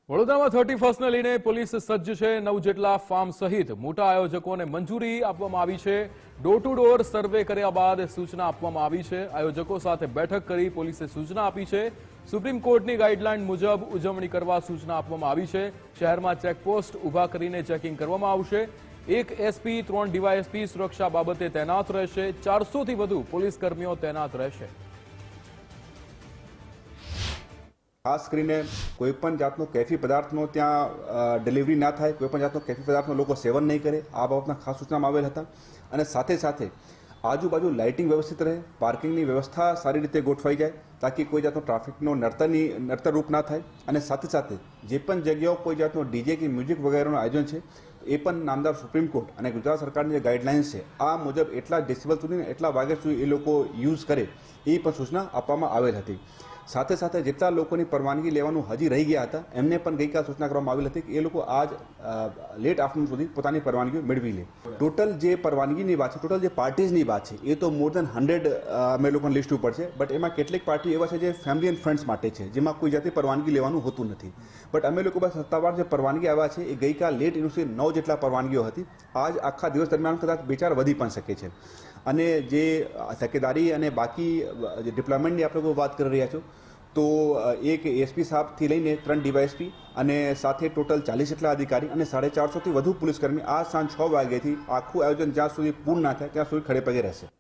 વડોદરામાં 31st ને લઈને પોલીસ સજ્જ છે। 9 જેટલા ફાર્મ સહિત મોટા આયોજકોને મંજૂરી આપવામાં આવી છે। ડોર ટુ ડોર સર્વે કર્યા બાદ સૂચના આપવામાં આવી છે। આયોજકો સાથે બેઠક કરી પોલીસે સૂચના આપી છે। સુપ્રીમ કોર્ટની ગાઈડલાઈન મુજબ ઉજવણી કરવા સૂચના આપવામાં આવી છે। શહેરમાં ચેકપોસ્ટ ઊભા કરીને ચેકિંગ કરવામાં આવશે। એક એસપી 3 ડીવાયએસપી સુરક્ષા બાબતે તૈનાત રહેશે। 400 થી વધુ પોલીસ કર્મીઓ તૈનાત રહેશે। ખાસ કરીને કોઈપણ જાતનો કેફી પદાર્થનો ત્યાં ડિલિવરી ના થાય, કોઈપણ જાતનો કેફી પદાર્થનો લોકો સેવન નહીં કરે, આ બાબતના ખાસ સૂચનામાં આવેલ હતા। અને સાથે સાથે આજુબાજુ લાઇટિંગ વ્યવસ્થિત રહે, પાર્કિંગની વ્યવસ્થા સારી રીતે ગોઠવાઈ જાય તાકી કોઈ જાતનો ટ્રાફિકનો નડતરરૂપ ના થાય। અને સાથે સાથે જે પણ જગ્યાઓ કોઈ જાતનો ડીજે કે મ્યુઝિક વગેરેનું આયોજન છે એ પણ નામદાર સુપ્રીમ કોર્ટ અને ગુજરાત સરકારની જે ગાઈડલાઇન્સ છે આ મુજબ એટલા ડેસિબલ સુધી એટલા વાગ્યા સુધી એ લોકો યુઝ કરે એ પણ સૂચના આપવામાં આવેલ હતી। સાથે સાથે જેટલા લોકોની પરવાનગી લેવાનું હજી રહી ગયા હતા એમને પણ ગઈકાલ સૂચના કરવામાં આવેલ હતી કે એ લોકો આજ લેટ આફ્ટરનૂન સુધી પોતાની પરવાનગીઓ મેળવી લે। ટોટલ જે પરવાનગીની વાત છે, ટોટલ જે પાર્ટીઝની વાત છે એ તો મોર દેન 100 અમે લોકોની લિસ્ટ ઉપર છે। બટ એમાં કેટલીક પાર્ટી એવા છે જે ફેમિલી એન્ડ ફ્રેન્ડ્સ માટે છે, જેમાં કોઈ જાતની પરવાનગી લેવાનું હોતું નથી। બટ અમે લોકો પાસે સત્તાવાર જે પરવાનગી આવ્યા છે એ ગઈકાલ લેટ યુનિવર્સિટી 9 જેટલા પરવાનગીઓ હતી। આજ આખા દિવસ દરમિયાન કદાચ 2-4 વધી પણ શકે છે। અને જે તકેદારી અને બાકી જે ડિપ્લોયમેન્ટની આપણે કોઈ વાત કરી રહ્યા છો તો એક એસપી સાહેબથી લઈને 3 ડીવાયએસપી અને સાથે ટોટલ 40 જેટલા અધિકારી અને 450 થી વધુ પોલીસકર્મી આ સાંજ 6 વાગ્યાથી આખું આયોજન જ્યાં સુધી પૂર્ણ ના થાય ત્યાં સુધી ખડે પગે રહેશે।